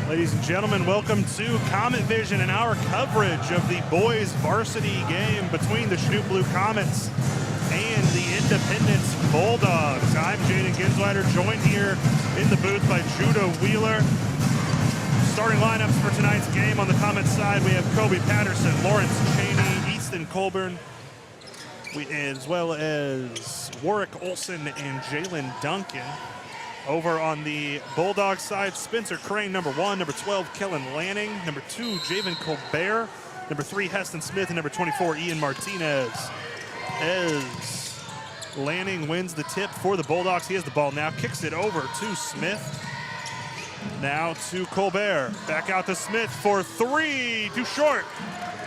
Ladies and gentlemen, welcome to Comet Vision and our coverage of the boys varsity game between the Chanute Blue Comets and the Independence Bulldogs. I'm Jaden Ginsweider, joined here in the booth by Judah Wheeler. Starting lineups for tonight's game on the Comets side, we have Kobe Patterson, Lawrence Cheney, Easton Colburn, as well as Warwick Olson and Jalen Duncan. Over on the Bulldog side, Spencer Crane, number 1, number 12, Kellen Lanning, number 2, Javen Colbert, number 3, Heston Smith, and number 24, Ian Martinez. As Lanning wins the tip for the Bulldogs, he has the ball now, kicks it over to Smith. Now to Colbert, back out to Smith for 3, too short.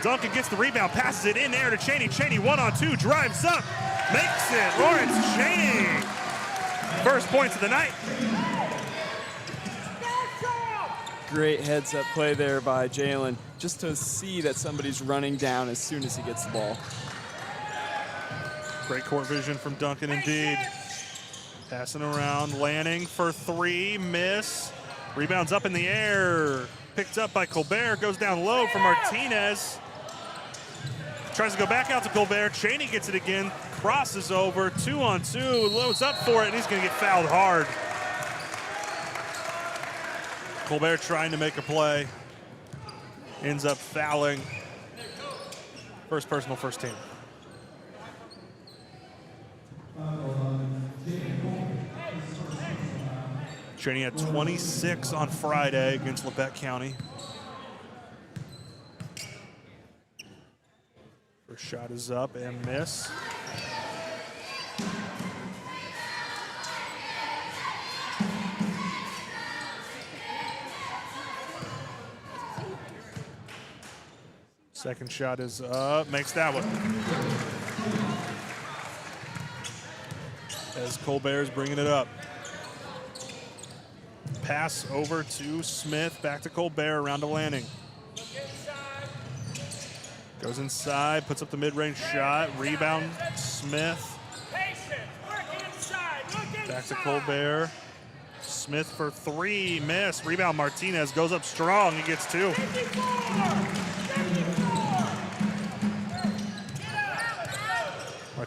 Duncan gets the rebound, passes it in there to Cheney. Cheney 1-on-2, drives up, makes it. Lawrence Cheney. First points of the night. Great heads-up play there by Jalen, just to see that somebody's running down as soon as he gets the ball. Great court vision from Duncan indeed. Passing around, Lanning for 3, miss. Rebounds up in the air. Picked up by Colbert, goes down low for Martinez. Tries to go back out to Colbert. Cheney gets it again, crosses over, 2-on-2, loads up for it, and he's going to get fouled hard. Colbert trying to make a play, ends up fouling. First personal, first team. Cheney had 26 on Friday against Labette County. First shot is up and miss. Second shot is up, makes that one. As Colbert's bringing it up. Pass over to Smith, back to Colbert, around to Lanning. Goes inside, puts up the mid-range shot, rebound, Smith. Back to Colbert. Smith for 3, miss. Rebound, Martinez goes up strong, he gets 2.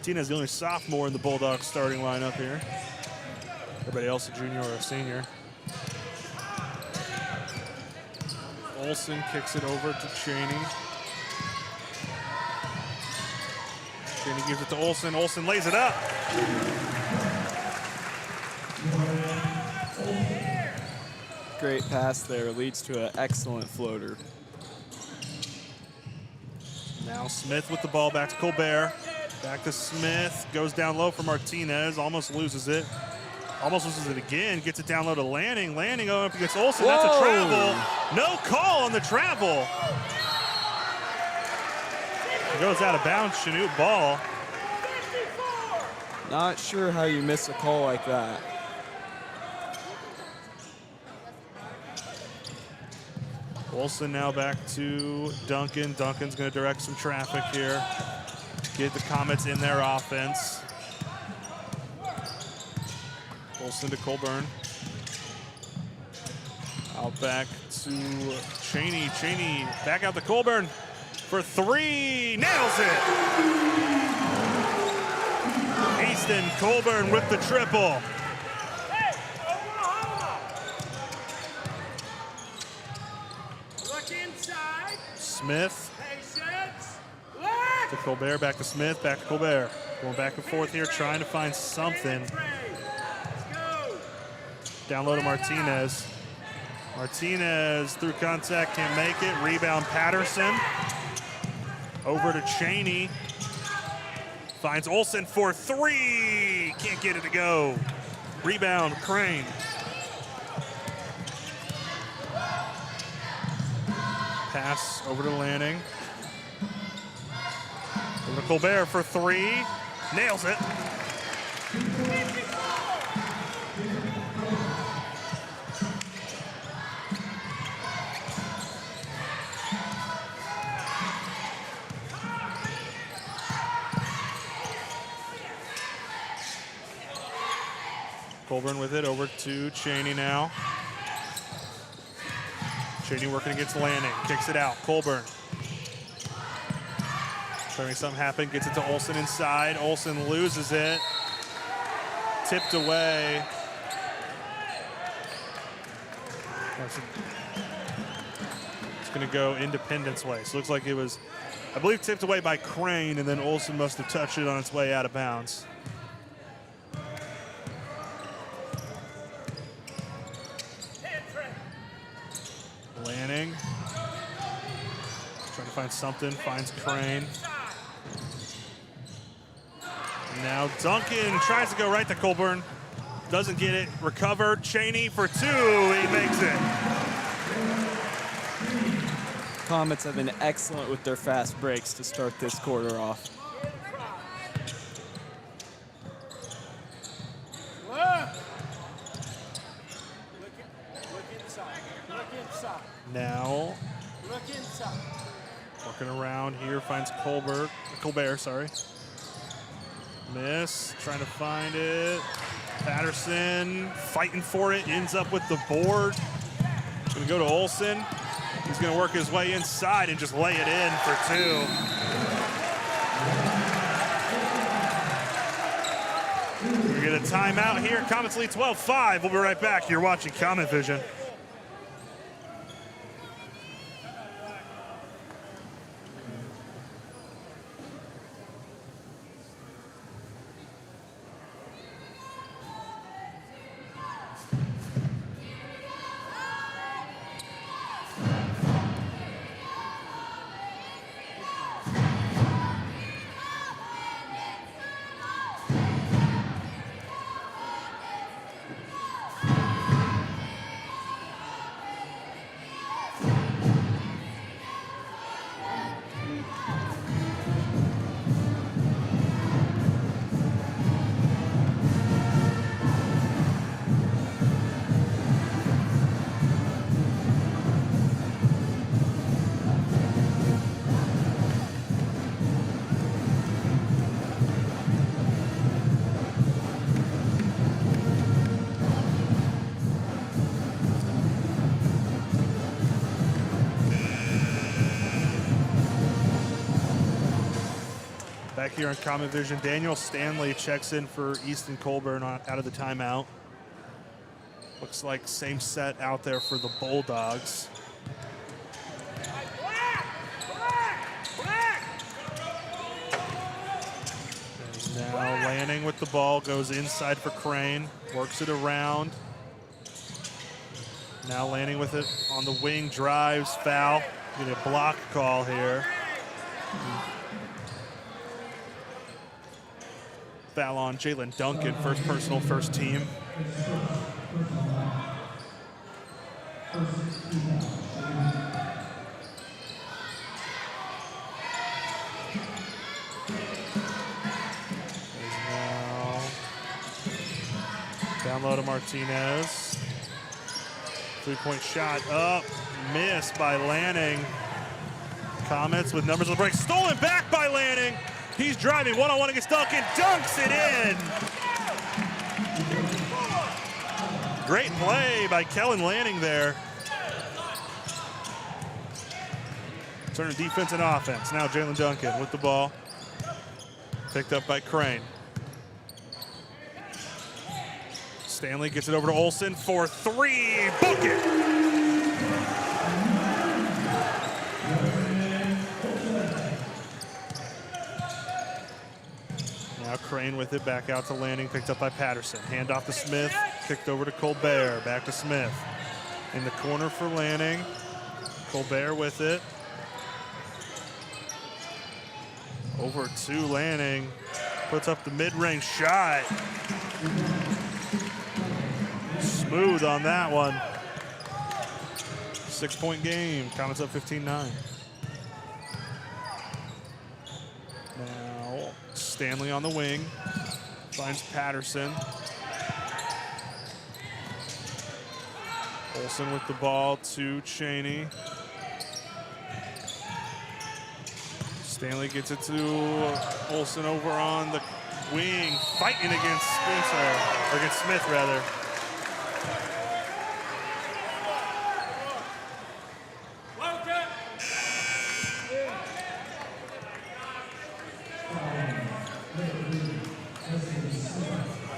Martinez, the only sophomore in the Bulldogs starting lineup here. Everybody else a junior or a senior. Olsen kicks it over to Chaney. Chaney gives it to Olsen. Olsen lays it up. Great pass there, leads to an excellent floater. Now Smith with the ball, back to Colbert. Back to Smith, goes down low for Martinez, almost loses it. Almost loses it again, gets it down low to Lanning. Lanning going up against Olsen, that's a travel. No call on the travel. It goes out of bounds, Chanute ball. Not sure how you miss a call like that. Olsen now back to Duncan. Duncan's going to direct some traffic here. Get the Comets in their offense. Olsen to Colburn. Out back to Chaney. Chaney back out to Colburn for three. Nails it! Easton Colburn with the triple. Smith to Colbert, back to Smith, back to Colbert. Going back and forth here, trying to find something. Down low to Martinez. Martinez through contact, can't make it. Rebound Patterson. Over to Chaney. Finds Olsen for three. Can't get it to go. Rebound Crane. Pass over to Lanning. Over to Colbert for three. Nails it. Colburn with it, over to Chaney now. Chaney working against Lanning, kicks it out, Colburn. Trying to make something happen, gets it to Olsen inside. Olsen loses it. Tipped away. It's gonna go Independence way. So it looks like it was, I believe, tipped away by Crane, and then Olsen must have touched it on its way out of bounds. Lanning. Trying to find something, finds Crane. Now Duncan tries to go right to Colburn. Doesn't get it, recovered. Chaney for two, he makes it. Comets have been excellent with their fast breaks to start this quarter off. Now, working around here, finds Colbert, sorry. Miss, trying to find it. Patterson fighting for it, ends up with the board. Gonna go to Olsen. He's gonna work his way inside and just lay it in for two. We get a timeout here. Comets lead 12-5. We'll be right back. You're watching Comet Vision. Back here on Comet Vision, Daniel Stanley checks in for Easton Colburn out of the timeout. Looks like same set out there for the Bulldogs. And now Lanning with the ball, goes inside for Crane, works it around. Now Lanning with it on the wing, drives, foul. Get a block call here. Foul on Jalen Duncan, first personal, first team. Now down low to Martinez. Three-point shot up, missed by Lanning. Comets with numbers on the break, stolen back by Lanning. He's driving one-on-one against Duncan, dunks it in. Great play by Kellen Lanning there. Turning defense and offense. Now Jalen Duncan with the ball. Picked up by Crane. Stanley gets it over to Olsen for three. Book it! Now Crane with it, back out to Lanning, picked up by Patterson. Hand off to Smith, kicked over to Colbert, back to Smith. In the corner for Lanning. Colbert with it. Over to Lanning, puts up the mid-range shot. Smooth on that one. 6-point game, Comets up 15-9. Now Stanley on the wing, finds Patterson. Olsen with the ball to Chaney. Stanley gets it to Olsen over on the wing, fighting against Spencer, or against Smith rather.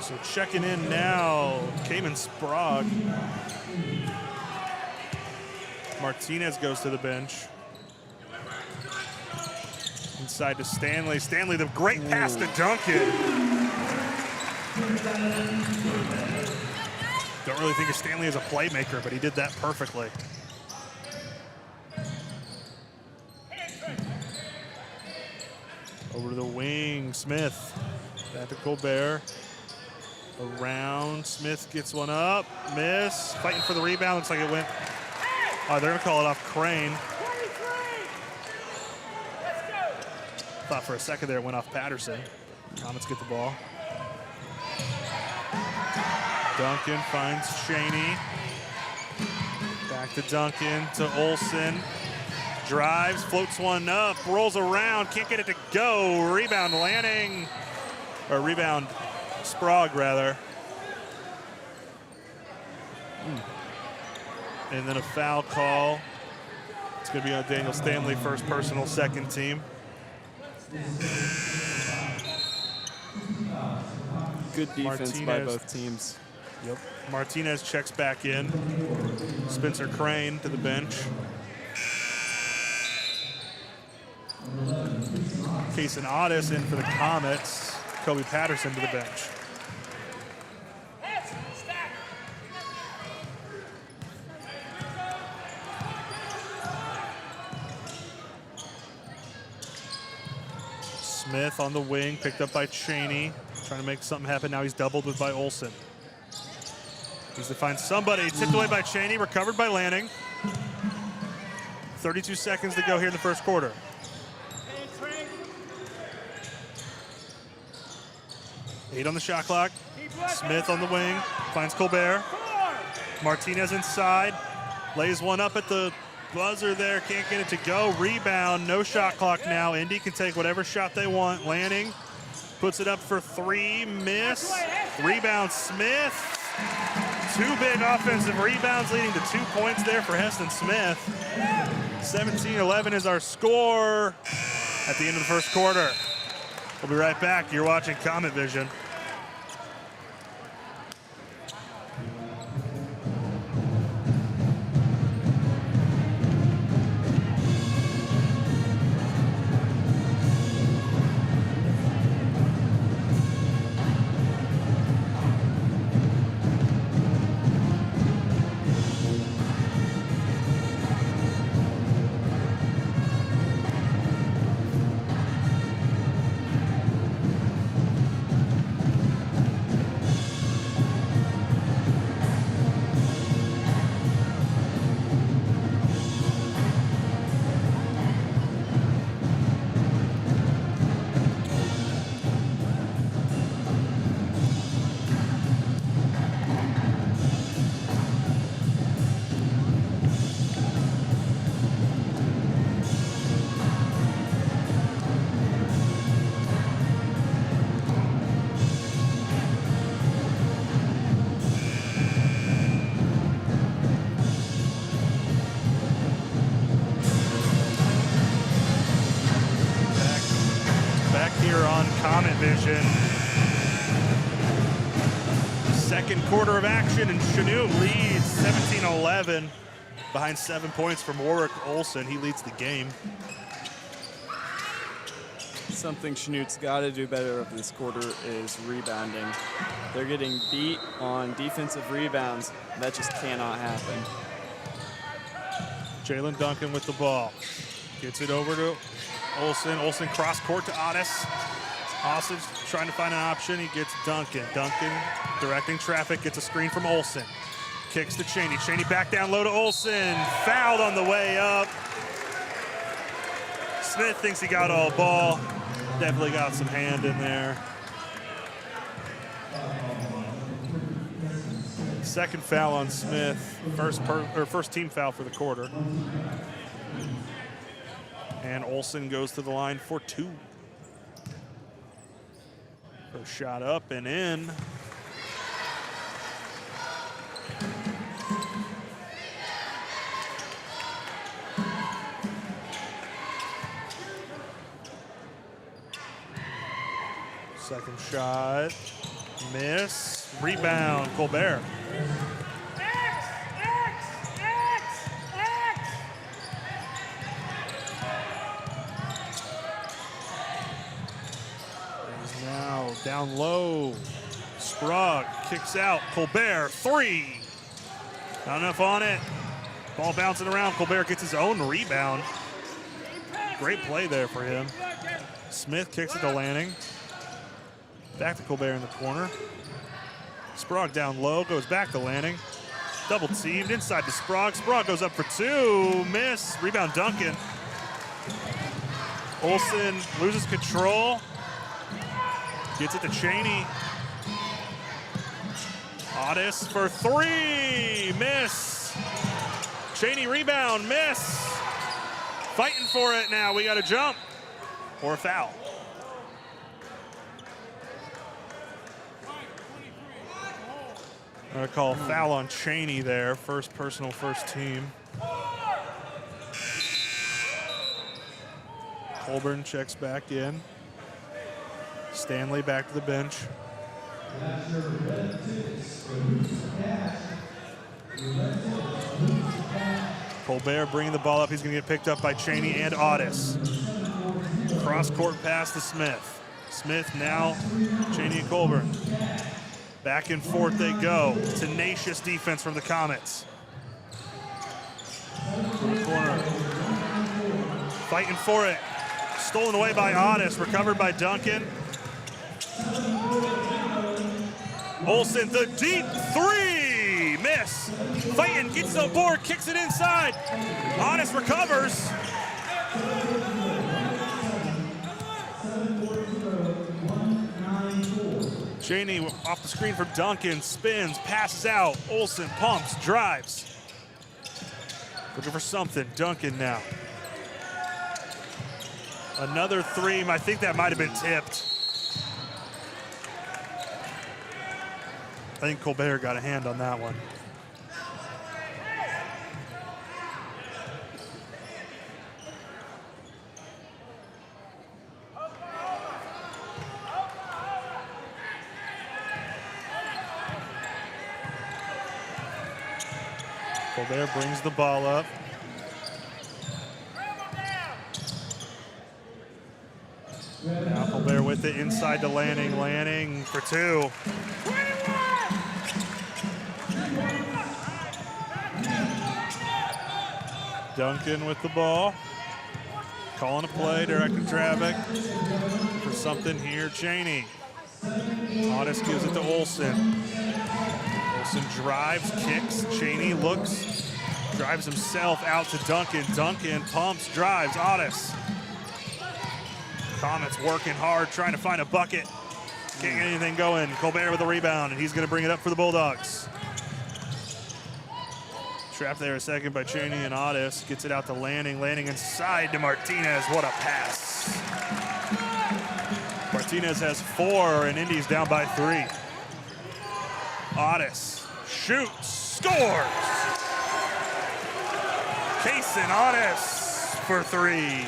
So checking in now, Cayman Sprague. Martinez goes to the bench. Inside to Stanley. Stanley, the great pass to Duncan. Don't really think of Stanley as a playmaker, but he did that perfectly. Over to the wing, Smith. Back to Colbert. Around, Smith gets one up, miss. Fighting for the rebound, looks like it went. Oh, they're gonna call it off Crane. Thought for a second there it went off Patterson. Comets get the ball. Duncan finds Chaney. Back to Duncan, to Olsen. Drives, floats one up, rolls around, can't get it to go. Rebound Lanning, or rebound Sprague rather. And then a foul call. It's gonna be on Daniel Stanley, first personal, second team. Good defense by both teams. Yep. Martinez checks back in. Spencer Crane to the bench. Kason Otis in for the Comets. Kobe Patterson to the bench. Smith on the wing, picked up by Chaney. Trying to make something happen. Now he's doubled with by Olsen. Needs to find somebody. Tipped away by Chaney, recovered by Lanning. 32 seconds to go here in the first quarter. Eight on the shot clock. Smith on the wing, finds Colbert. Martinez inside, lays one up at the buzzer there, can't get it to go. Rebound, no shot clock now. Indy can take whatever shot they want. Lanning puts it up for three, miss. Rebound Smith. Two big offensive rebounds leading to 2 points there for Heston Smith. 17-11 is our score at the end of the first quarter. We'll be right back. You're watching Comet Vision. Comet Vision. Second quarter of action, and Chanute leads 17-11 behind 7 points from Warwick Olson. He leads the game. Something Chanute's got to do better of this quarter is rebounding. They're getting beat on defensive rebounds. That just cannot happen. Jalen Duncan with the ball. Gets it over to Olson. Olson cross court to Otis. Osage trying to find an option. He gets Duncan. Duncan directing traffic, gets a screen from Olson. Kicks to Chaney. Chaney back down low to Olson. Fouled on the way up. Smith thinks he got all ball. Definitely got some hand in there. Second foul on Smith. First team foul for the quarter. And Olson goes to the line for 2. First shot up and in. Second shot, miss, rebound, Colbert. He's now down low. Sprague kicks out, Colbert, 3. Not enough on it. Ball bouncing around, Colbert gets his own rebound. Great play there for him. Smith kicks it to Lanning. Back to Colbert in the corner. Sprague down low, goes back to Lanning. Double teamed inside to Sprague. Sprague goes up for 2, miss. Rebound Duncan. Olson loses control. Gets it to Chaney. Otis for 3, miss. Chaney rebound, miss. Fighting for it now. We got a jump or a foul. I call foul on Chaney there. First personal, first team. Colburn checks back in. Stanley back to the bench. Colbert bringing the ball up. He's going to get picked up by Chaney and Otis. Cross-court pass to Smith. Smith now, Chaney and Colburn. Back and forth they go. Tenacious defense from the Comets. Corner. Fighting for it. Stolen away by Otis. Recovered by Duncan. Olson, the deep 3. Miss. Fighting, gets the board, kicks it inside. Otis recovers. Chaney off the screen from Duncan, spins, passes out. Olson pumps, drives. Looking for something. Duncan now. Another 3. I think that might have been tipped. I think Colbert got a hand on that one. Colbert brings the ball up. Now Colbert with it inside to Lanning. Lanning for two. Duncan with the ball. Calling a play, directing traffic for something here. Cheney. Otis gives it to Olsen. Olsen drives, kicks. Cheney looks, drives himself out to Duncan. Duncan pumps, drives. Otis. Comets working hard, trying to find a bucket. Can't get anything going. Colbert with the rebound, and he's going to bring it up for the Bulldogs. Trapped there a second by Cheney, and Otis gets it out to Lanning. Lanning inside to Martinez. What a pass. Martinez has 4, and Indy's down by 3. Otis shoots, scores. Kaysen Otis for 3.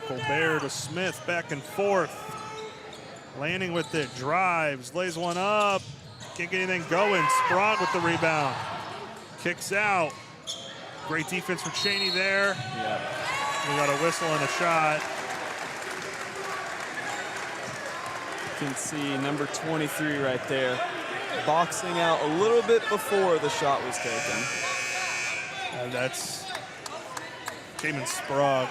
Colbert to Smith, back and forth. Lanning with it, drives, lays one up. Can't get anything going. Sprague with the rebound. Kicks out. Great defense from Cheney there. Yep. We got a whistle and a shot. You can see number 23 right there, boxing out a little bit before the shot was taken. That's Cayman Sprague.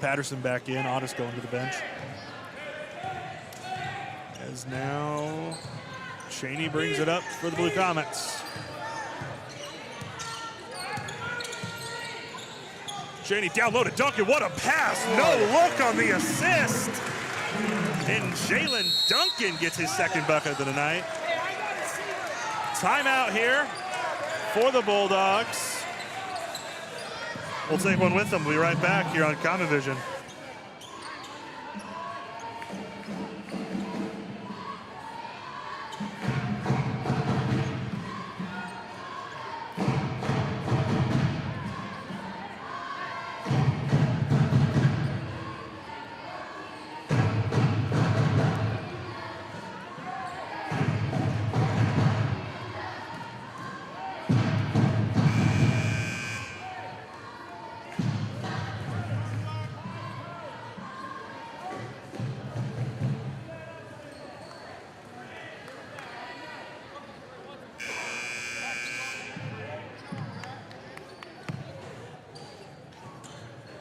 Patterson back in, Otis going to the bench. As now Cheney brings it up for the Blue Comets. Cheney down low to Duncan, what a pass, no look on the assist. And Jalen Duncan gets his second bucket of the night. Timeout here for the Bulldogs. We'll take one with them. We'll be right back here on Common Vision.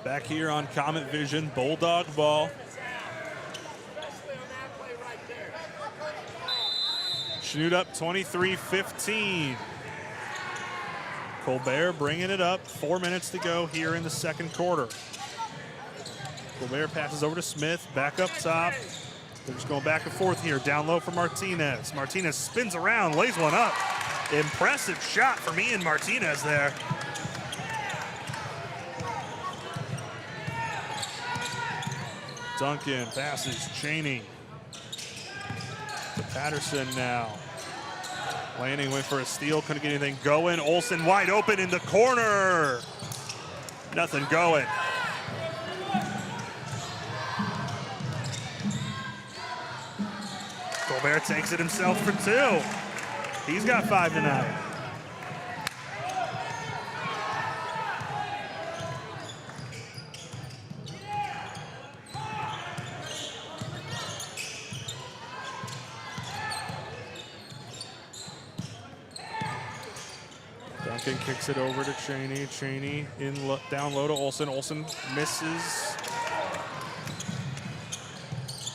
Back here on Comet Vision, Bulldog ball. Chanute up 23-15. Colbert bringing it up. 4 minutes to go here in the second quarter. Colbert passes over to Smith, back up top. They're just going back and forth here. Down low for Martinez. Martinez spins around, lays one up. Impressive shot from Ian Martinez there. Duncan passes Cheney to Patterson now. Lanning went for a steal, couldn't get anything going. Olsen wide open in the corner. Nothing going. Colbert takes it himself for 2. He's got 5 tonight. Duncan kicks it over to Cheney. Cheney down low to Olsen. Olsen misses.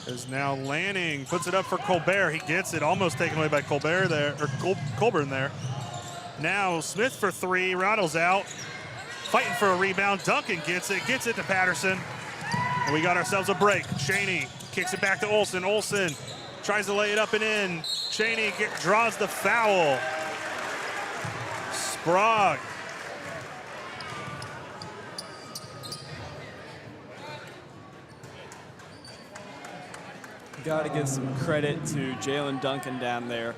There's now Lanning, puts it up for Colbert. He gets it, almost taken away by Colbert there, or Colburn there. Now Smith for 3, rattles out. Fighting for a rebound, Duncan gets it to Patterson. And we got ourselves a break. Cheney kicks it back to Olsen. Olsen tries to lay it up and in. Cheney draws the foul. Sprague. Got to give some credit to Jalen Duncan down there,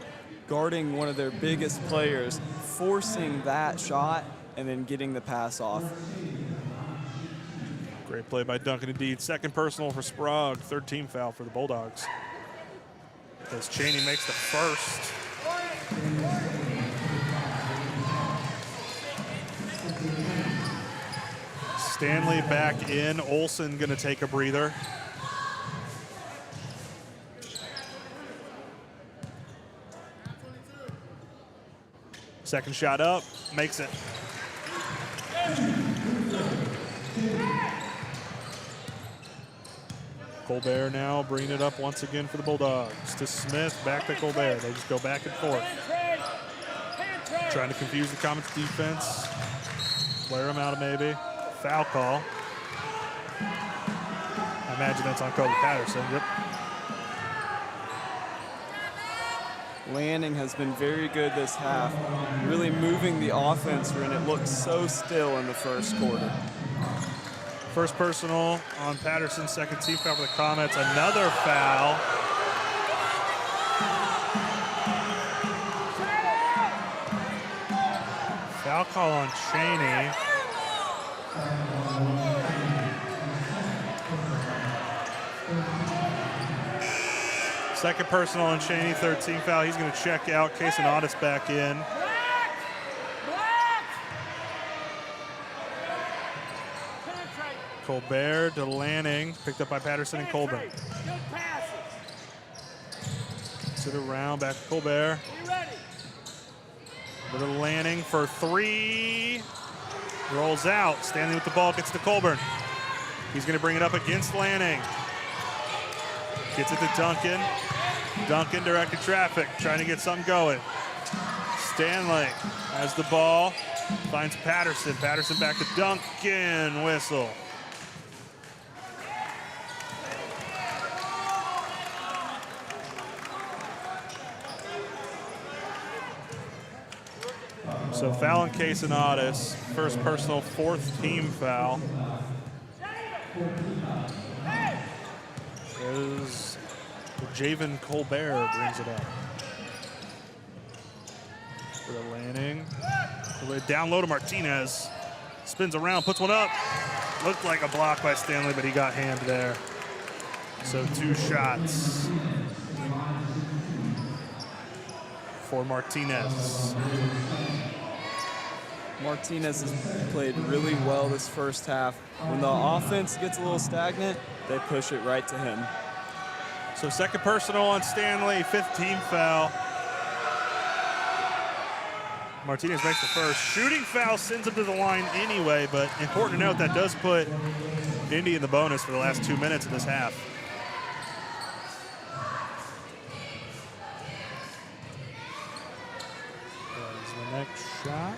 guarding one of their biggest players, forcing that shot, and then getting the pass off. Great play by Duncan indeed. Second personal for Sprague. Third team foul for the Bulldogs. As Chaney makes the first. Stanley back in. Olsen gonna take a breather. Second shot up, makes it. Colbert now bringing it up once again for the Bulldogs. To Smith, back to Colbert. They just go back and forth. Trying to confuse the Comets defense. Wear them out maybe. Foul call. I imagine that's on Kobe Patterson. Yep. Lanning has been very good this half, really moving the offense when it looked so still in the first quarter. First personal on Patterson, second team foul for the Comets. Another foul. Foul call on Chaney. Second personal on Chaney, third team foul. He's going to check out. Casanatis back in. Colbert to Lanning, picked up by Patterson and Colbert. Sit around, back to Colbert. Over to Lanning for three. Rolls out. Stanley with the ball, gets to Colburn. He's going to bring it up against Lanning. Gets it to Duncan. Duncan directed traffic, trying to get something going. Stanley has the ball, finds Patterson. Patterson back to Duncan. Whistle. So foul on Casanatis. First personal, fourth team foul. As Javen Colbert brings it up. For the Lanning. Down low to Martinez. Spins around, puts one up. Looked like a block by Stanley, but he got hand there. So two shots for Martinez. Martinez has played really well this first half. When the offense gets a little stagnant, they push it right to him. So second personal on Stanley, fifth team foul. Martinez makes the first. Shooting foul sends him to the line anyway, but important to note that does put Indy in the bonus for the last 2 minutes of this half. There's the next shot.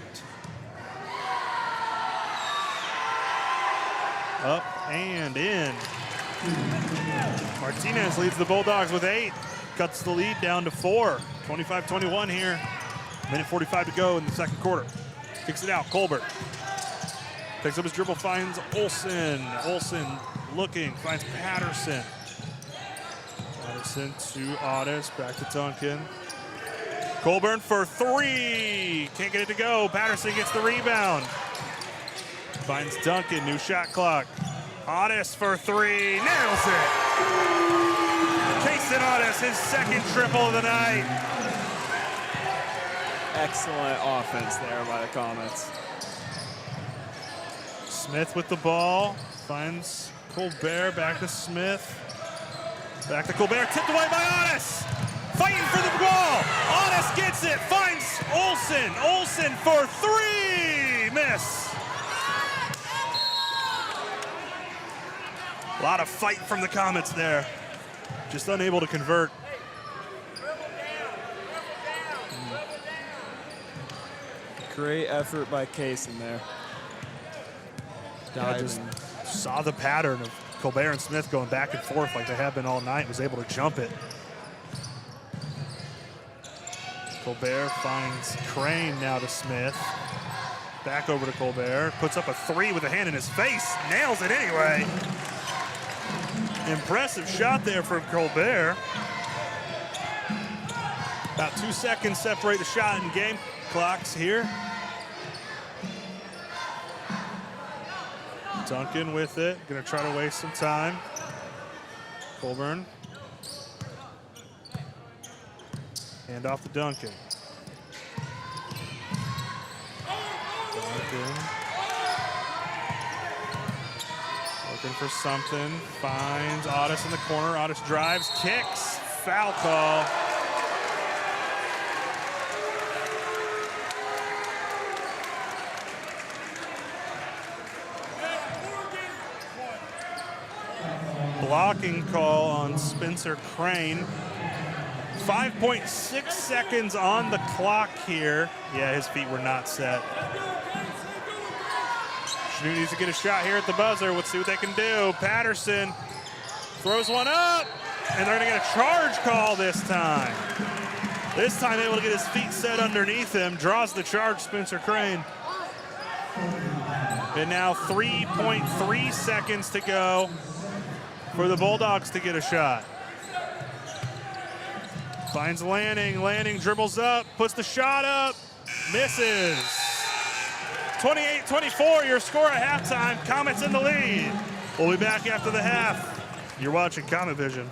Up and in. Martinez leads the Bulldogs with 8. Cuts the lead down to 4. 25-21 here. Minute 45 to go in the second quarter. Kicks it out, Colbert. Picks up his dribble, finds Olsen. Olsen looking, finds Patterson. Patterson to Otis, back to Duncan. Colburn for three. Can't get it to go. Patterson gets the rebound. Finds Duncan, new shot clock. Otis for three, nails it. Jason Otis, his second triple of the night. Excellent offense there by the Comets. Smith with the ball, finds Colbert, back to Smith. Back to Colbert, tipped away by Otis. Fighting for the ball. Otis gets it, finds Olsen. Olsen for three, miss. A lot of fight from the Comets there. Just unable to convert. Great effort by Case in there. I just saw the pattern of Colbert and Smith going back and forth like they have been all night, was able to jump it. Colbert finds Crane now to Smith. Back over to Colbert, puts up a three with a hand in his face, nails it anyway. Impressive shot there from Colbert. About 2 seconds separate the shot and game clocks here. Duncan with it, gonna try to waste some time. Colburn. Hand off to Duncan. Duncan. Looking for something. Finds Otis in the corner. Otis drives, kicks. Foul call. Blocking call on Spencer Crane. 5.6 seconds on the clock here. Yeah, his feet were not set. Chanute needs to get a shot here at the buzzer. Let's see what they can do. Patterson throws one up, and they're gonna get a charge call this time. This time able to get his feet set underneath him. Draws the charge, Spencer Crane. And now 3.3 seconds to go for the Bulldogs to get a shot. Finds Lanning. Lanning dribbles up, puts the shot up, misses. 28-24, your score at halftime. Comets in the lead. We'll be back after the half. You're watching Comet Vision.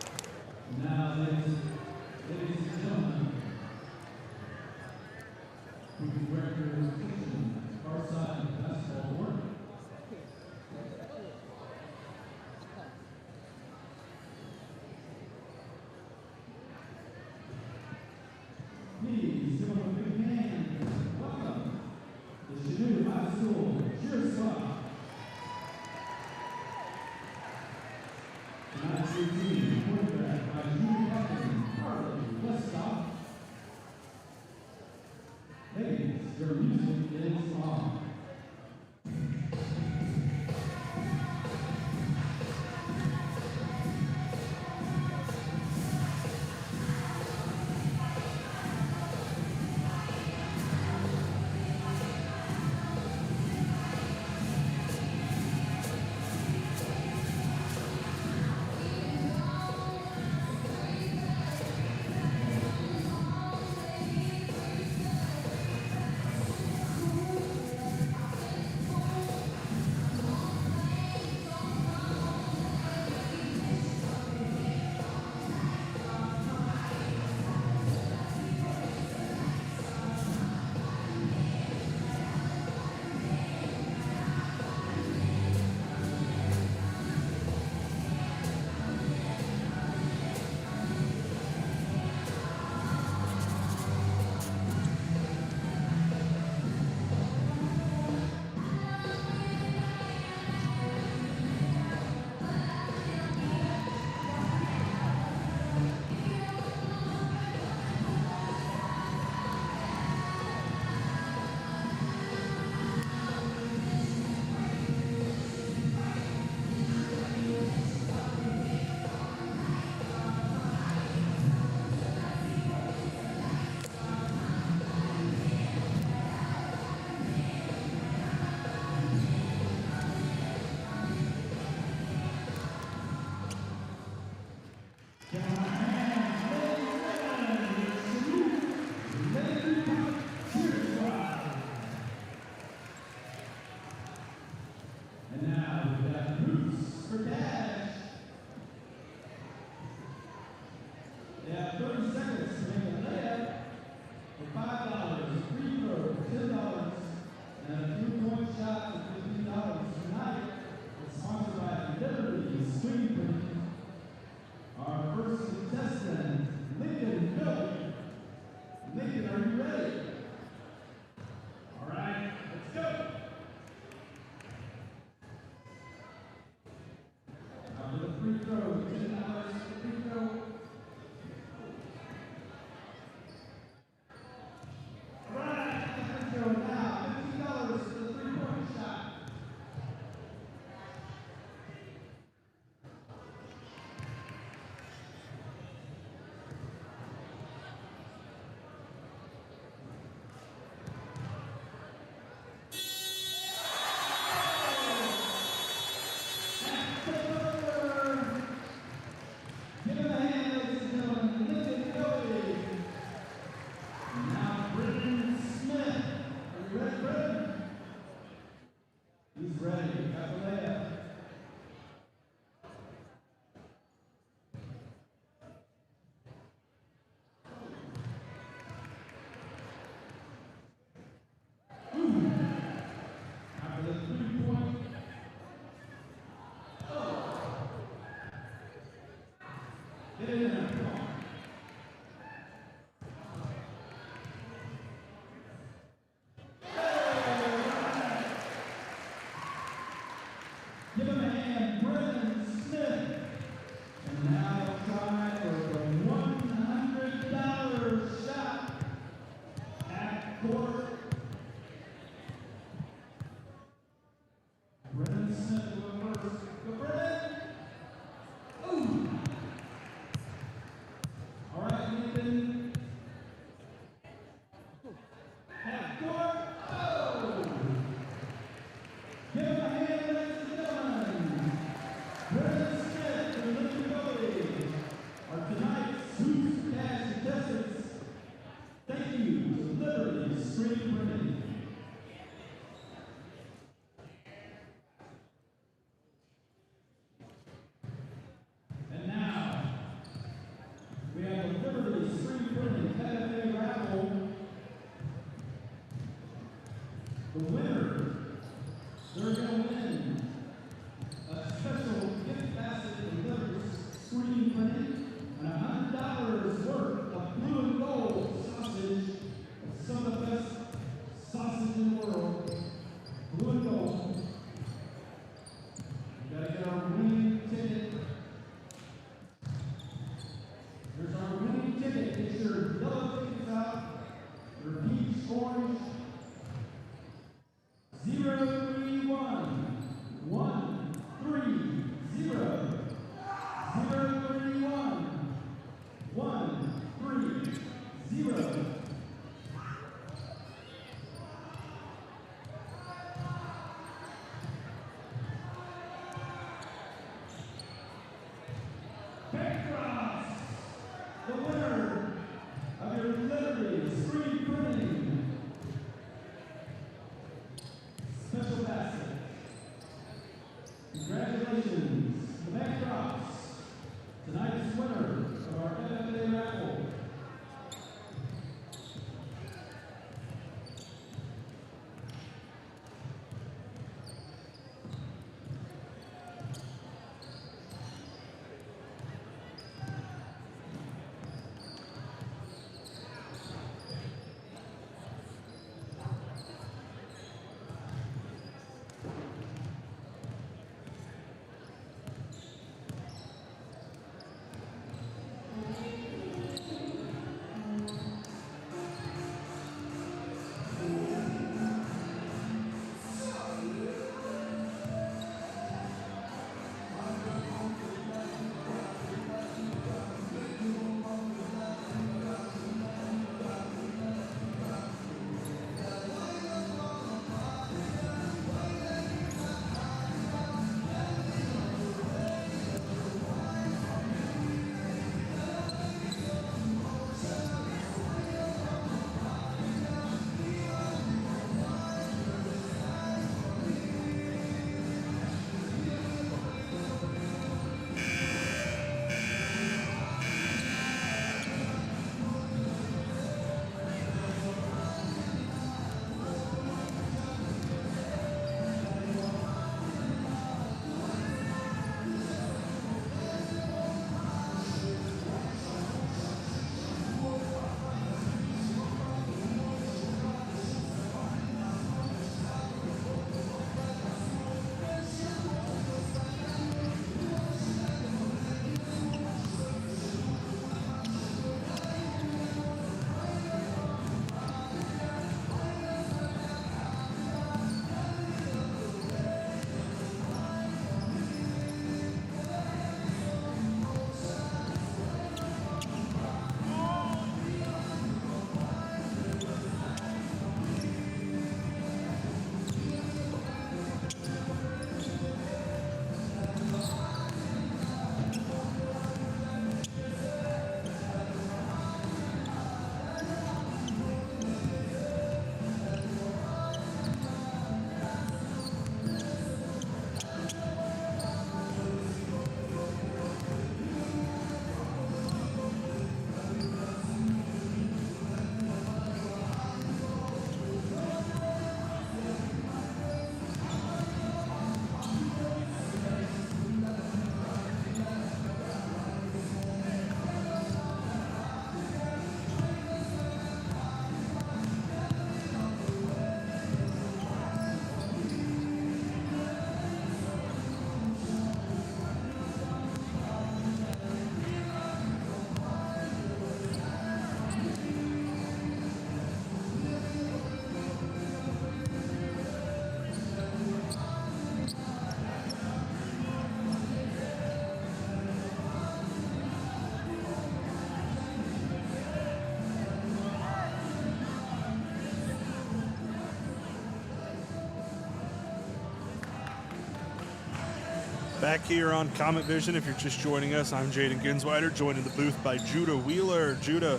Back here on Comet Vision, if you're just joining us, I'm Jaden Ginsweider, joined in the booth by Judah Wheeler. Judah,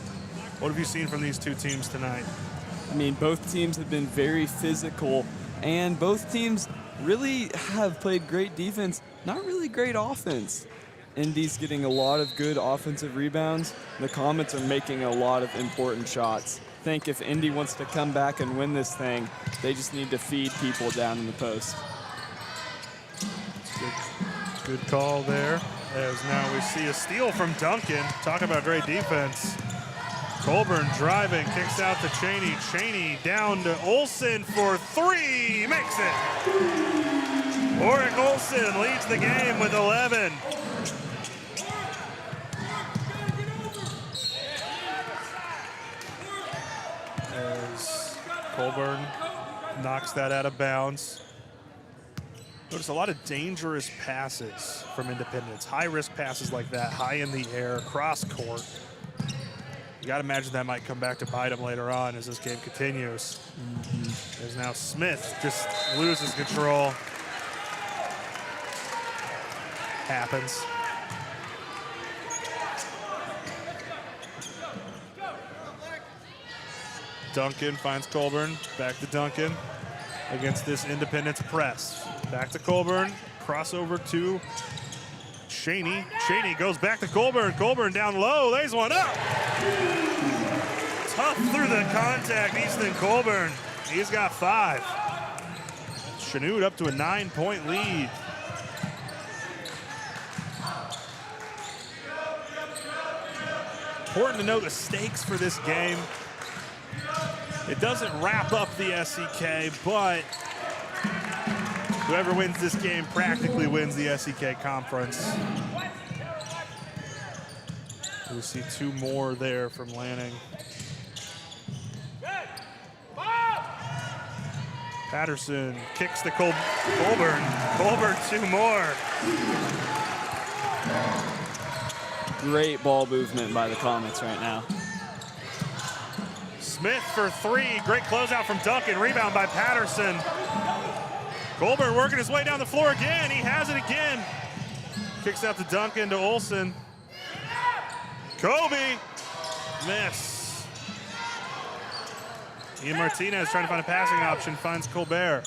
what have you seen from these two teams tonight? I mean, both teams have been very physical, and both teams really have played great defense, not really great offense. Indy's getting a lot of good offensive rebounds. The Comets are making a lot of important shots. I think if Indy wants to come back and win this thing, they just need to feed people down in the post. Good call there, as now we see a steal from Duncan. Talk about great defense. Colburn driving, kicks out to Chaney. Chaney down to Olsen for three, makes it. Oric Olsen leads the game with 11. As Colburn knocks that out of bounds. Notice a lot of dangerous passes from Independence. High-risk passes like that, high in the air, cross court. You got to imagine that might come back to bite him later on as this game continues. There's now Smith just loses control. Happens. Duncan finds Colburn. Back to Duncan against this Independence press. Back to Colburn. Crossover to Chaney. Chaney goes back to Colburn. Colburn down low. Lays one up. Tough through the contact, Easton Colburn. He's got 5. Chanute up to a 9-point lead. Important to note the stakes for this game. It doesn't wrap up the SEK, but whoever wins this game practically wins the SEK conference. We see 2 more there from Lanning. Patterson kicks to Colburn. Colburn 2 more. Great ball movement by the Comets right now. Smith for 3. Great closeout from Duncan. Rebound by Patterson. Colburn working his way down the floor again. He has it again. Kicks out to Duncan to Olsen. Kobe. Miss. Ian Martinez trying to find a passing option. Finds Colbert.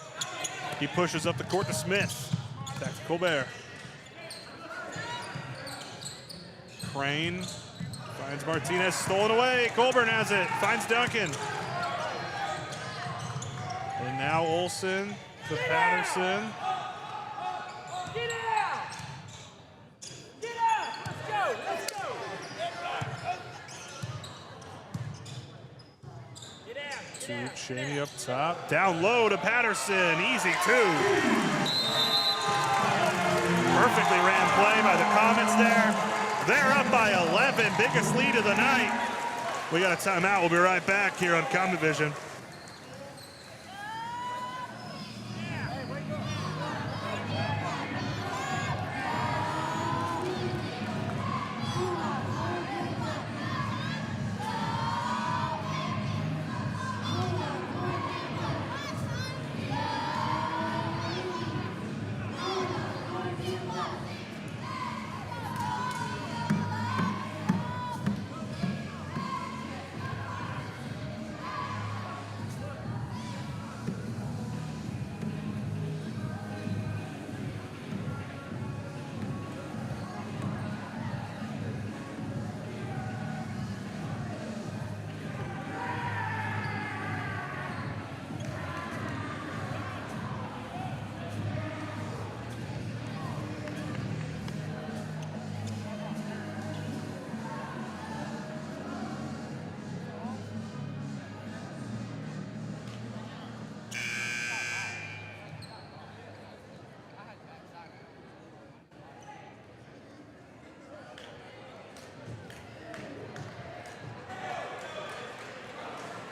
He pushes up the court to Smith. Back to Colbert. Crane finds Martinez, stolen away. Colburn has it, finds Duncan. And now Olsen to Patterson. Get out! Get out! Let's go! Get out! To Chaney up top. Down low to Patterson. Easy 2. Perfectly ran play by the Comets there. They're up by 11, biggest lead of the night. We got a timeout. We'll be right back here on Comet Vision.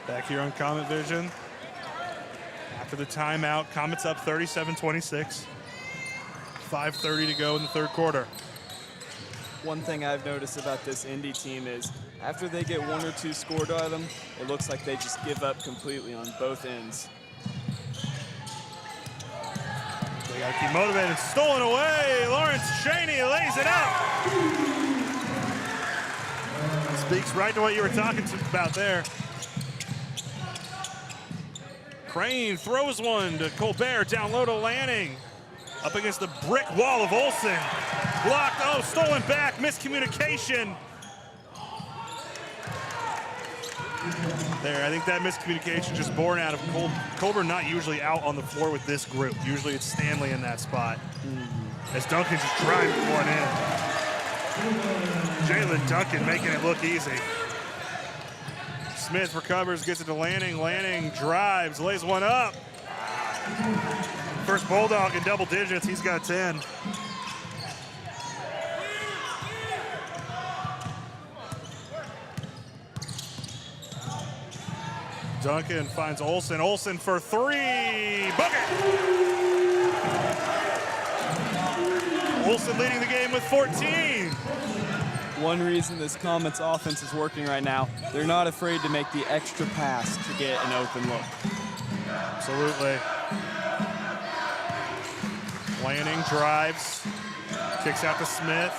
Back here on Comet Vision. After the timeout, Comets up 37-26. 5:30 to go in the third quarter. One thing I've noticed about this Indy team is after they get 1 or 2 scored on them, it looks like they just give up completely on both ends. They Gotta keep motivated. Stolen away. Lawrence Chaney lays it up. Speaks right to what you were talking about there. Crane throws one to Colbert, down low to Lanning. Up against the brick wall of Olsen. Blocked, oh, stolen back, miscommunication. There, I think that miscommunication just born out of Colbert not usually out on the floor with this group. Usually it's Stanley in that spot. As Duncan just driving one in. Jalen Duncan making it look easy. Smith recovers, gets it to Lanning. Lanning drives, lays one up. First Bulldog in double digits, he's got 10. Duncan finds Olsen. Olsen for three. Bucket! Olsen leading the game with 14. One reason this Comets offense is working right now, they're not afraid to make the extra pass to get an open look. Absolutely. Lanning drives, kicks out to Smith.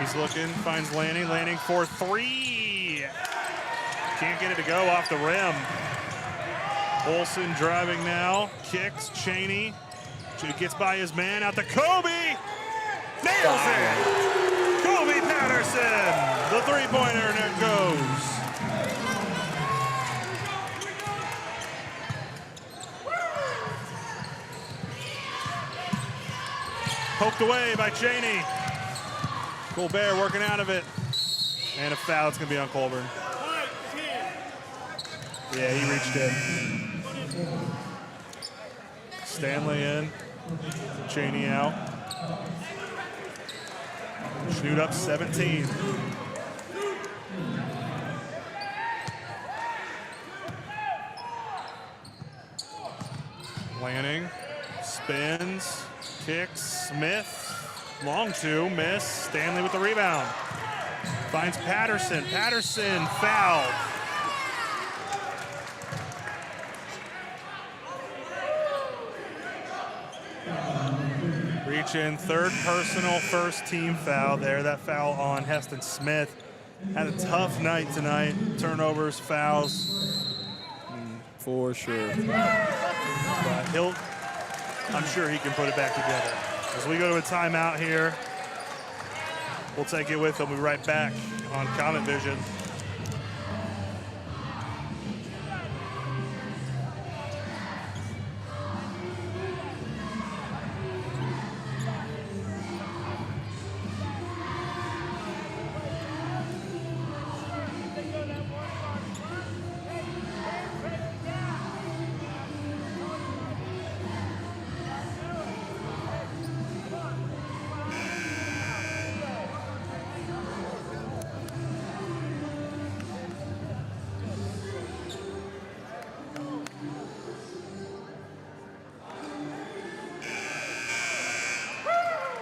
He's looking, finds Lanning. Lanning for three. Can't get it to go off the rim. Olsen driving now, kicks, Chaney. Chaney gets by his man, out to Kobe. Nails it! Kobe Patterson, the three-pointer, and it goes. Poked away by Chaney. Colbert working out of it. And a foul, it's gonna be on Colburn. Yeah, he reached in. Stanley in, Chaney out. Chanute up 17. Lanning spins, kicks, Smith, long two, miss. Stanley with the rebound. Finds Patterson, Patterson fouled. Reach in, third personal, first team foul there. That foul on Heston Smith. Had a tough night tonight. Turnovers, fouls. For sure. But I'm sure he can put it back together. As we go to a timeout here, we'll take it with him. We'll be right back on Comet Vision.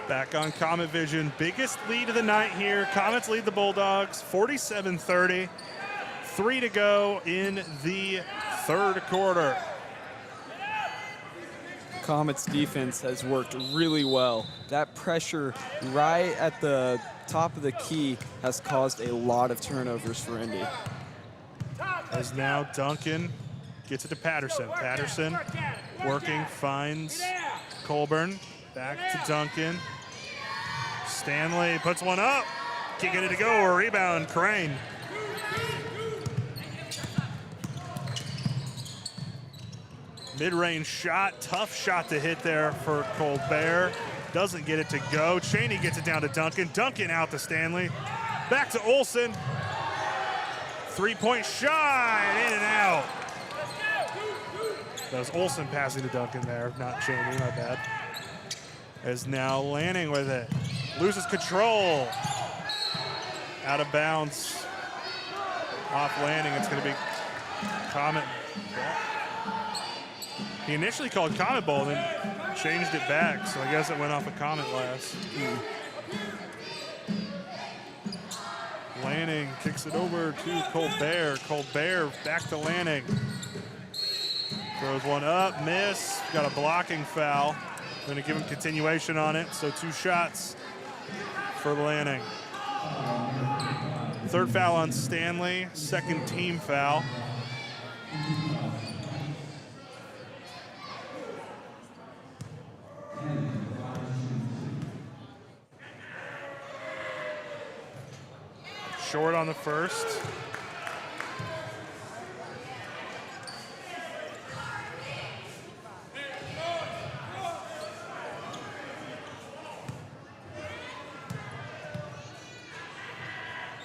Back on Comet Vision. Biggest lead of the night here. Comets lead the Bulldogs 47-30. 3 to go in the third quarter. Comets defense has worked really well. That pressure right at the top of the key has caused a lot of turnovers for Indy. As now Duncan gets it to Patterson. Patterson working, finds Colburn. Back to Duncan. Stanley puts one up. Can't get it to go. A rebound, Crane. Mid-range shot, tough shot to hit there for Colbert. Doesn't get it to go. Chaney gets it down to Duncan. Duncan out to Stanley. Back to Olsen. Three-point shot, in and out. That was Olsen passing to Duncan there, not Chaney, my bad. As now Lanning with it. Loses control. Out of bounds. Off Lanning, it's gonna be Comet. He initially called Comet Bowl, then changed it back, so I guess it went off a Comet last. Lanning kicks it over to Colbert. Colbert back to Lanning. Throws one up, miss. Got a blocking foul. Going to give him continuation on it, so 2 shots for Lanning. Third foul on Stanley, second team foul. Short on the first.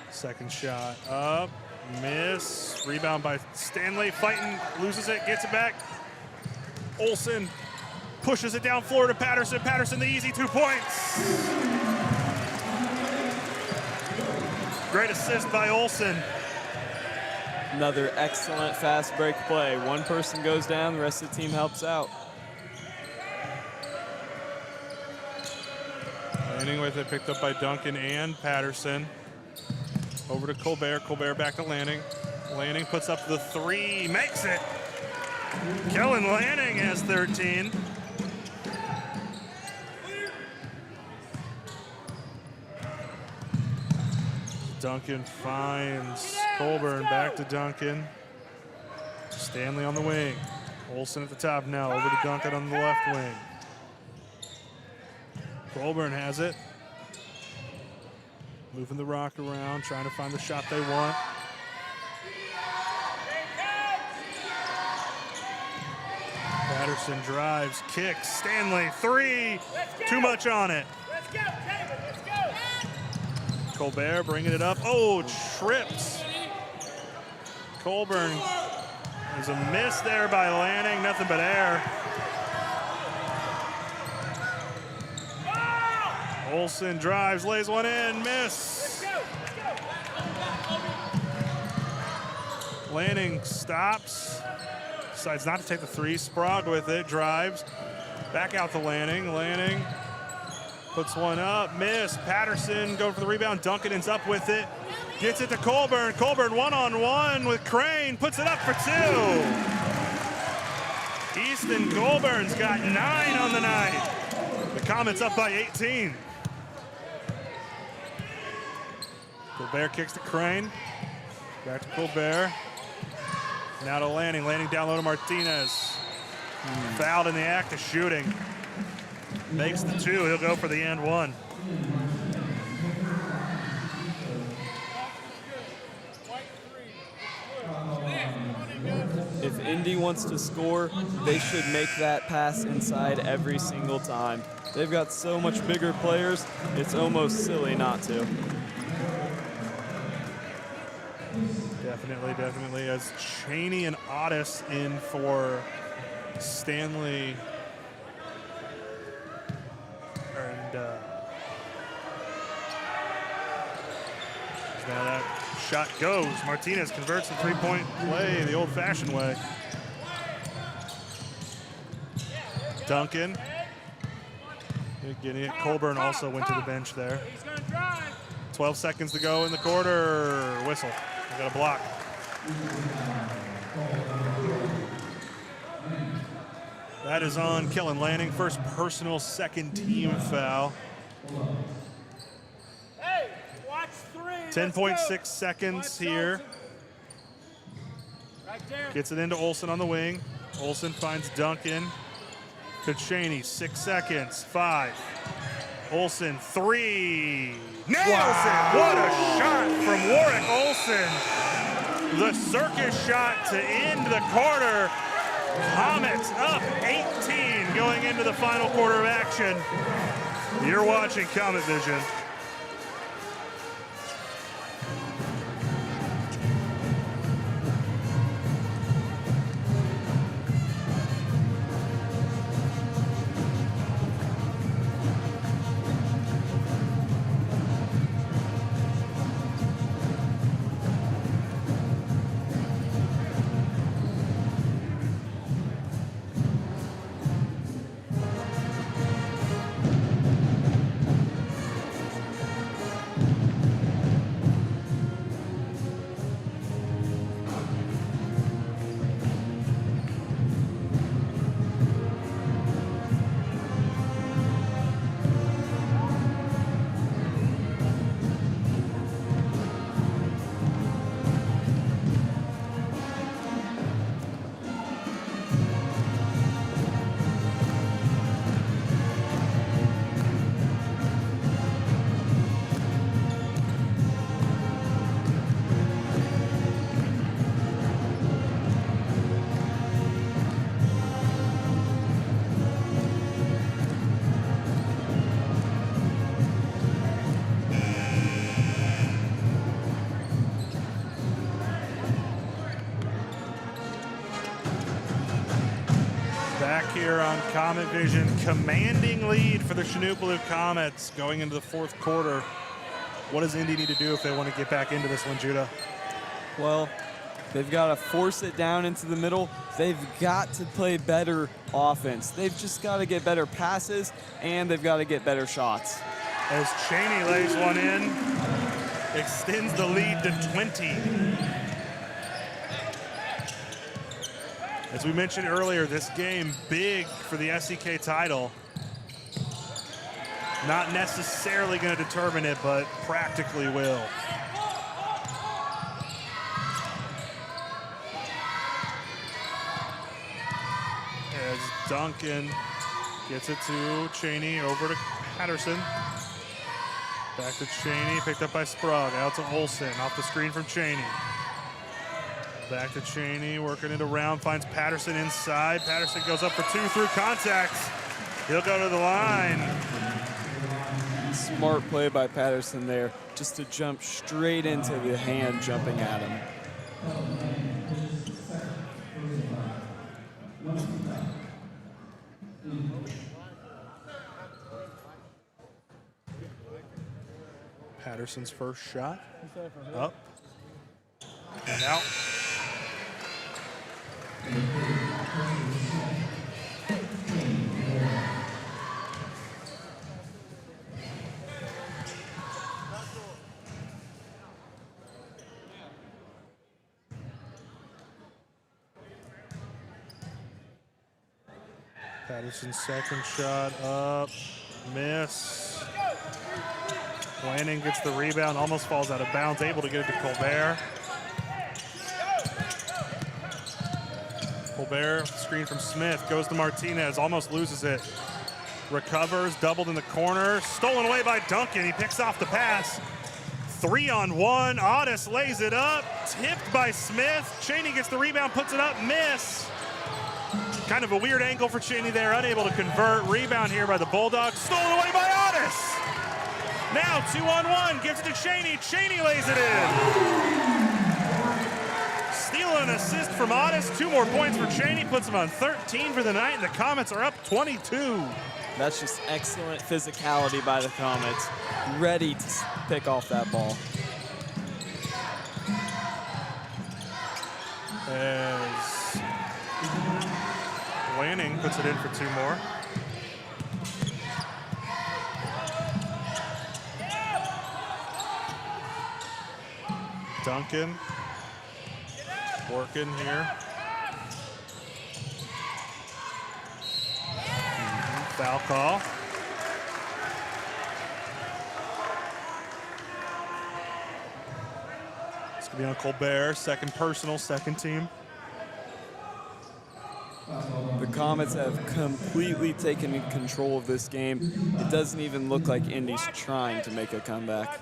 Second shot up, miss. Rebound by Stanley, fighting, loses it, gets it back. Olsen pushes it down floor to Patterson. Patterson, the easy 2 points. Great assist by Olsen. Another excellent fast break play. One person goes down, the rest of the team helps out. Landing with it, picked up by Duncan and Patterson. Over to Colbert. Colbert back to Lanning. Lanning puts up the 3, makes it. Kellen Lanning has 13. Duncan finds Colburn, back to Duncan. Stanley on the wing. Olsen at the top now, over to Duncan on the left wing. Colburn has it. Moving the rock around, trying to find the shot they want. Patterson drives, kicks, Stanley, 3. Too much on it. Let's go, Taylor, let's go. Colbert bringing it up. Oh, trips. Colburn. There's a miss there by Lanning, nothing but air. Olsen drives, lays one in, miss. Lanning stops, decides not to take the 3. Sprague with it, drives, back out to Lanning. Lanning puts one up, miss. Patterson going for the rebound. Duncan ends up with it, gets it to Colburn. Colburn one-on-one with Crane, puts it up for 2. Easton Colburn's got 9 on the night. The Comets up by 18. Colbert kicks to Crane. Back to Colbert. Now to Lanning. Lanning down low to Martinez. Fouled in the act of shooting. Makes the 2. He'll go for the and 1. If Indy wants to score, they should make that pass inside every single time. They've got so much bigger players, it's almost silly not to. Definitely, definitely. As Cheney and Otis in for Stanley. And now that shot goes. Martinez converts the 3-point play the old-fashioned way. Duncan. Getting it. Colburn also went to the bench there. 12 seconds to go in the quarter. Whistle. We got a block. That is on Kellen Lanning. First personal, second team foul. Hey, watch 3. 10.6 seconds here. Right there. Gets it into Olsen on the wing. Olsen finds Duncan. To Cheney, 6 seconds, 5. Olsen, 3. Nails it! What a shot from Warwick Olsen. The circus shot to end the quarter. Comets up 18 going into the final quarter of action. You're watching Comet Vision. Back here on Comet Vision, commanding lead for the Chanute Blue Comets going into the fourth quarter. What does Indy need to do if they want to get back into this one, Judah? Well, they've got to force it down into the middle. They've got to play better offense. They've just got to get better passes, and they've got to get better shots. As Cheney lays one in, extends the lead to 20. As we mentioned earlier, this game big for the SEK title. Not necessarily going to determine it, but practically will. As Duncan gets it to Cheney, over to Patterson. Back to Cheney, picked up by Sprague, out to Olsen, off the screen from Cheney. Back to Cheney, working it around, finds Patterson inside. Patterson goes up for two through contacts. He'll go to the line. Smart play by Patterson there, just to jump straight into the hand jumping at him. Patterson's first shot, up and out. Patterson's second shot, up, miss. Lanning gets the rebound, almost falls out of bounds, able to get it to Colbert. Colbert, screen from Smith, goes to Martinez, almost loses it. Recovers, doubled in the corner, stolen away by Duncan. He picks off the pass. 3-on-1, Otis lays it up, tipped by Smith. Cheney gets the rebound, puts it up, miss. Kind of a weird angle for Cheney there, unable to convert. Rebound here by the Bulldogs, stolen away by Otis. Now 2-on-1, gives it to Cheney. Cheney lays it in. Steal and assist from Otis. 2 more points for Cheney, puts him on 13 for the night, and the Comets are up 22. That's just excellent physicality by the Comets, ready to pick off that ball. As Lanning puts it in for 2 more. Duncan working here. Foul call. It's gonna be on Colbert, second personal, second team. The Comets have completely taken control of this game. It doesn't even look like Indy's trying to make a comeback.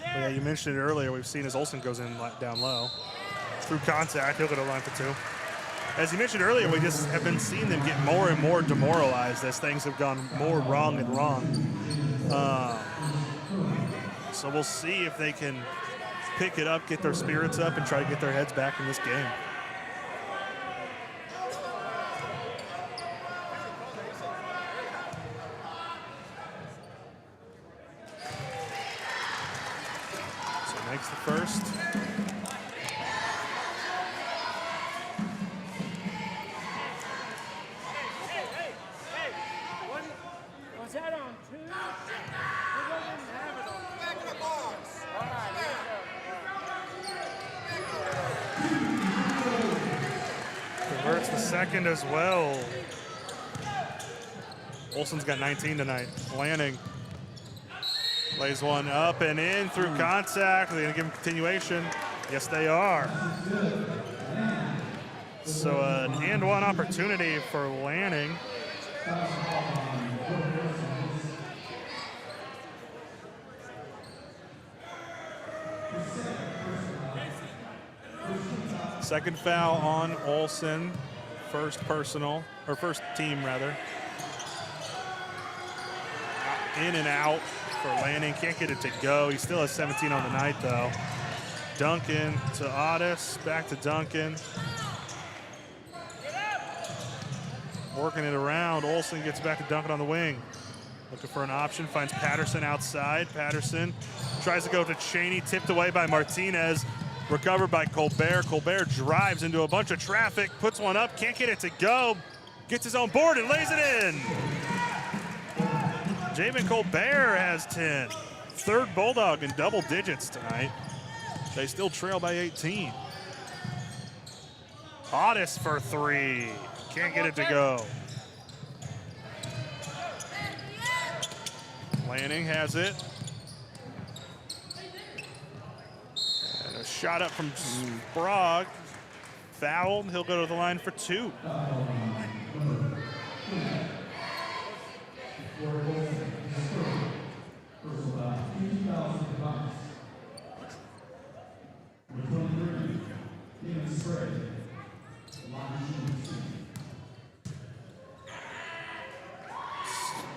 Well, yeah, you mentioned it earlier. We've seen as Olsen goes in down low. Through contact, he'll go to the line for 2. As you mentioned earlier, we just have been seeing them get more and more demoralized as things have gone more wrong and wrong. So we'll see if they can pick it up, get their spirits up, and try to get their heads back in this game. So makes the first. Was that on 2? We didn't have it on. Back in the box. All right, here we go. Converts the second as well. Olsen's got 19 tonight. Lanning lays one up and in through contact. Are they gonna give him continuation? Yes, they are. So an and one opportunity for Lanning. Second foul on Olsen. First personal, or first team rather. In and out for Lanning. Can't get it to go. He still has 17 on the night though. Duncan to Otis, back to Duncan. Working it around. Olsen gets back to dunk it on the wing. Looking for an option, finds Patterson outside. Patterson tries to go to Chaney, tipped away by Martinez. Recovered by Colbert. Colbert drives into a bunch of traffic, puts one up, can't get it to go. Gets his own board and lays it in. Javen Colbert has 10. Third Bulldog in double digits tonight. They still trail by 18. Otis for three. Can't get it to go. Lanning has it. And a shot up from Sprague. Fouled. He'll go to the line for two.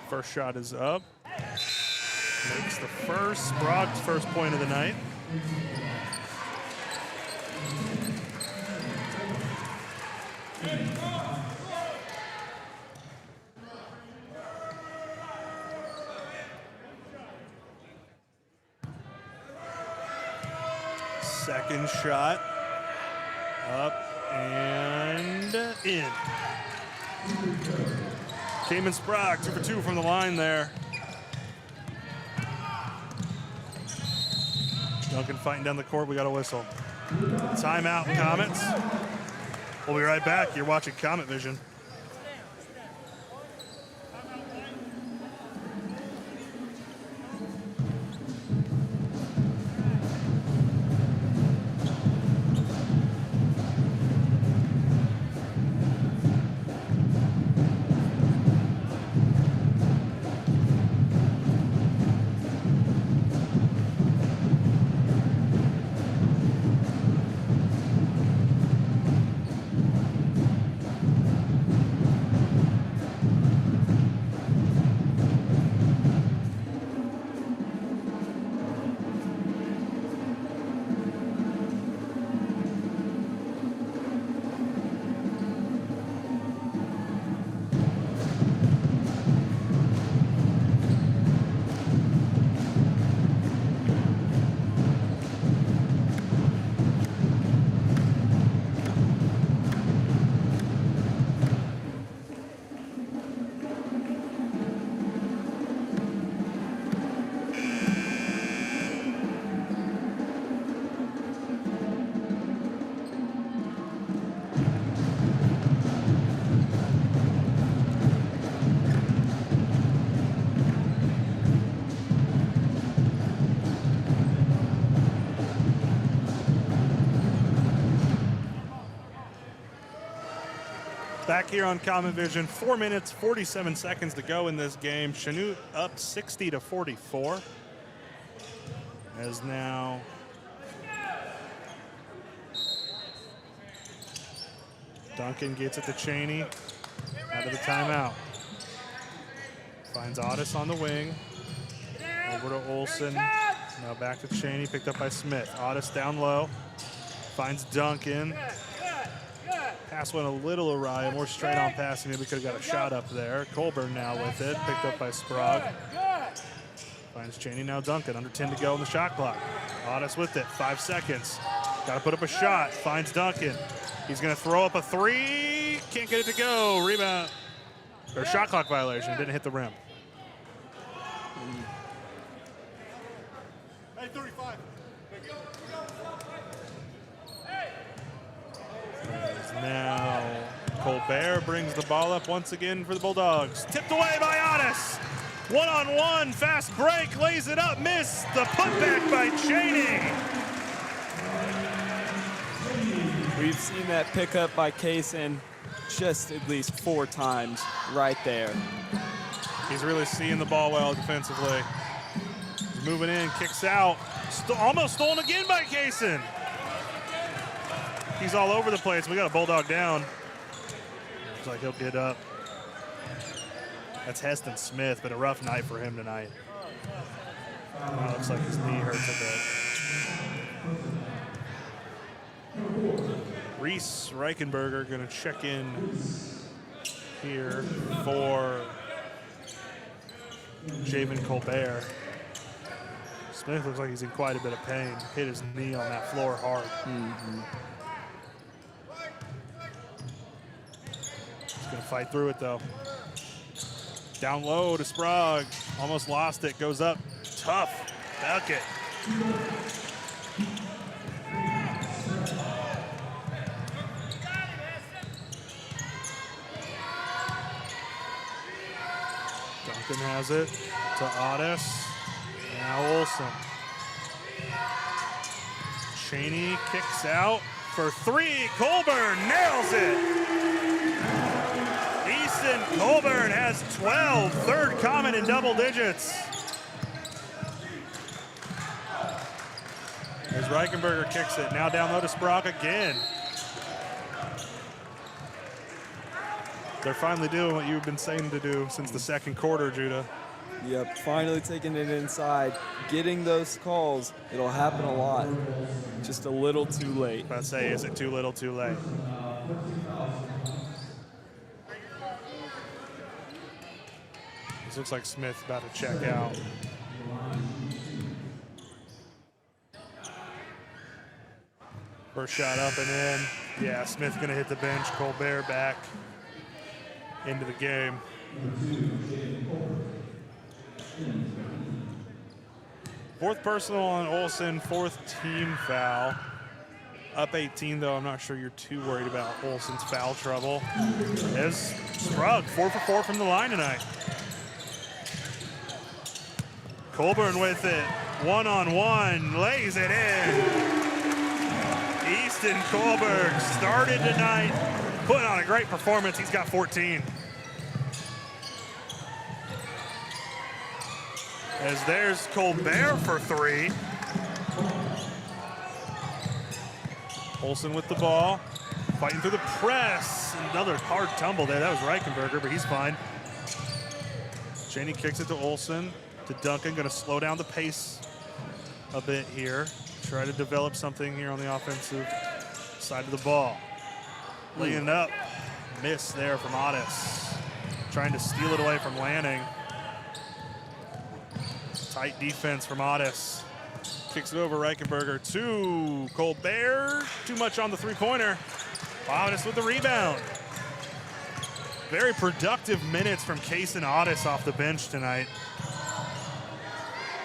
First shot is up. Makes the first. Sprague's first point of the night. Second shot. Up and in. Cayman Sprague, 2 for 2 from the line there. Duncan fighting down the court. We got a whistle. Timeout, Comets. We'll be right back. You're watching Comet Vision. Back here on Comet Vision, 4 minutes, 47 seconds to go in this game. Chanute up 60-44. As now Duncan gets it to Chaney out of the timeout. Finds Otis on the wing. Over to Olsen. Now back to Chaney, picked up by Smith. Otis down low. Finds Duncan. Pass went a little awry, more straight on passing. Maybe could have got a shot up there. Colburn now with it, picked up by Sprague. Finds Chaney, now Duncan, under 10 to go in the shot clock. Otis with it, 5 seconds. Got to put up a shot, finds Duncan. He's gonna throw up a three, can't get it to go. Rebound, or shot clock violation, didn't hit the rim. Hey, 35. Now Colbert brings the ball up once again for the Bulldogs. Tipped away by Otis. One-on-one, fast break, lays it up, missed. The putback by Chaney. We've seen that pickup by Kaysen just at least 4 times right there. He's really seeing the ball well defensively. He's moving in, kicks out. Almost stolen again by Kaysen. He's all over the place. We got a Bulldog down. Looks like he'll get up. That's Heston Smith, but a rough night for him tonight. Looks like his knee hurts a bit. Reese Reichenberger going to check in here for Javen Colbert. Smith looks like he's in quite a bit of pain. Hit his knee on that floor hard. He's gonna fight through it though. Down low to Sprague. Almost lost it, goes up. Tough bucket. Duncan has it to Otis. Now Olsen. Cheney kicks out for three. Colburn nails it. Easton Colburn has 12, third Comet in double digits. As Reichenberger kicks it, now down low to Sprague again. They're finally doing what you've been saying to do since the second quarter, Judah. Yep, finally taking it inside, getting those calls. It'll happen a lot. Just a little too late. About to say, is it too little, too late? This looks like Smith's about to check out. First shot up and in. Yeah, Smith gonna hit the bench. Colbert back into the game. Fourth personal on Olsen, fourth team foul. Up 18 though, I'm not sure you're too worried about Olsen's foul trouble. As Sprague, 4 for 4 from the line tonight. Colburn with it, one-on-one, lays it in. Easton Colburn started tonight, put on a great performance. He's got 14. As there's Colbert for three. Olsen with the ball, fighting through the press. Another hard tumble there. That was Reichenberger, but he's fine. Cheney kicks it to Olsen, to Duncan. Going to slow down the pace a bit here. Try to develop something here on the offensive side of the ball. Laying it up. Miss there from Otis. Trying to steal it away from Lanning. Tight defense from Otis. Kicks it over Reichenberger to Colbert. Too much on the three-pointer. Otis with the rebound. Very productive minutes from Kason Otis off the bench tonight.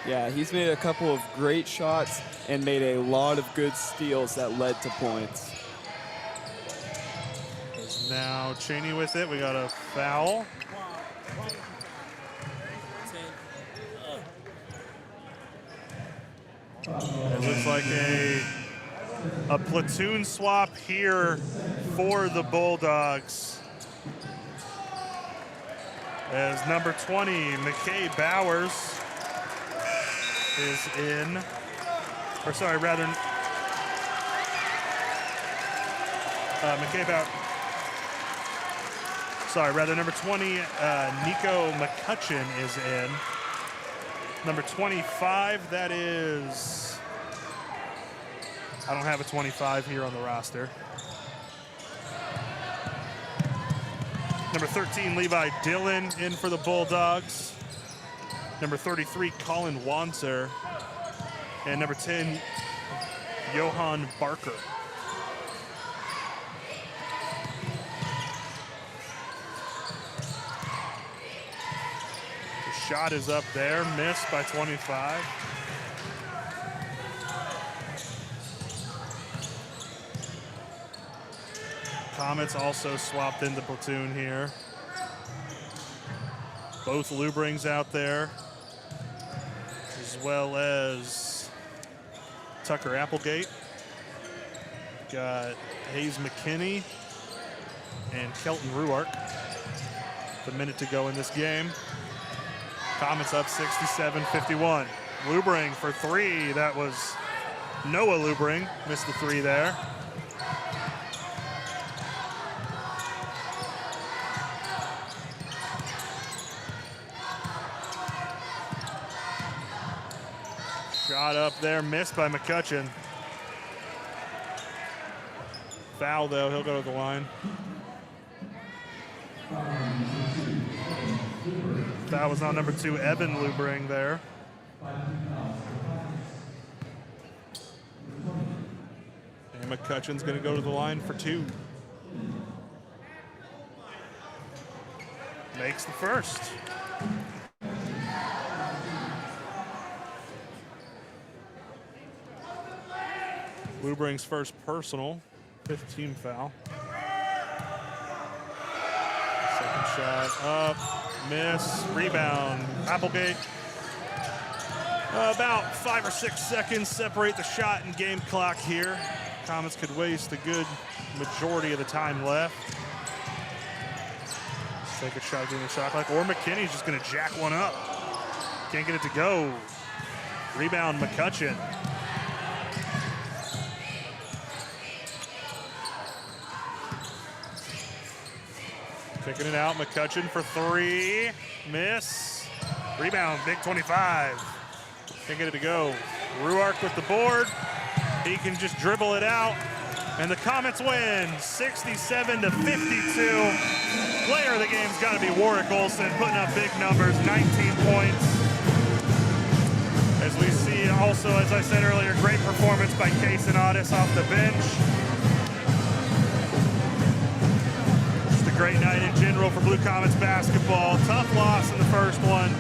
Yeah, he's made a couple of great shots and made a lot of good steals that led to points. There's now Cheney with it. We got a foul. It looks like a platoon swap here for the Bulldogs. As number 20, McKay Bowers, is in. Or sorry, rather, McKay Bowers. Sorry, rather number 20, Nico McCutcheon is in. Number 25, that is, I don't have a 25 here on the roster. Number 13, Levi Dillon in for the Bulldogs. Number 33, Colin Wanser. And number 10, Johan Barker. Shot is up there, missed by 25. Comets also swapped in the platoon here. Both Lubrings out there, as well as Tucker Applegate. Got Hayes McKinney and Kelton Ruark. The minute to go in this game. Comets up 67-51. Lubring for three. That was Noah Lubring. Missed the three there. Shot up there, missed by McCutcheon. Foul though, he'll go to the line. That was on number 2, Evan Lubring there. And McCutcheon's going to go to the line for 2. Makes the first. Lubring's first personal, 5th team foul. Second shot up, miss, rebound. Applegate. About 5 or 6 seconds separate the shot and game clock here. Comets could waste a good majority of the time left. Take a shot in the shot clock, or McKinney's just going to jack one up. Can't get it to go. Rebound, McCutcheon. Kicking it out, McCutcheon for 3. Miss. Rebound, big 25. Can't get it to go. Ruark with the board. He can just dribble it out. And the Comets win 67-52. Player of the game's got to be Warwick Olson, putting up big numbers, 19 points. As we see also, as I said earlier, great performance by Case and Otis off the bench. Just a great night in general for Blue Comets basketball. Tough loss in the first one,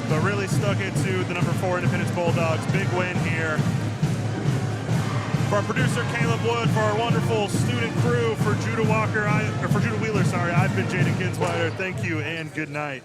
but really stuck it to the number 4 Independence Bulldogs. Big win here. For our producer Caleb Wood, for our wonderful student crew, for Judah Wheeler, I've been Jaden Kinsweiler. Thank you and good night.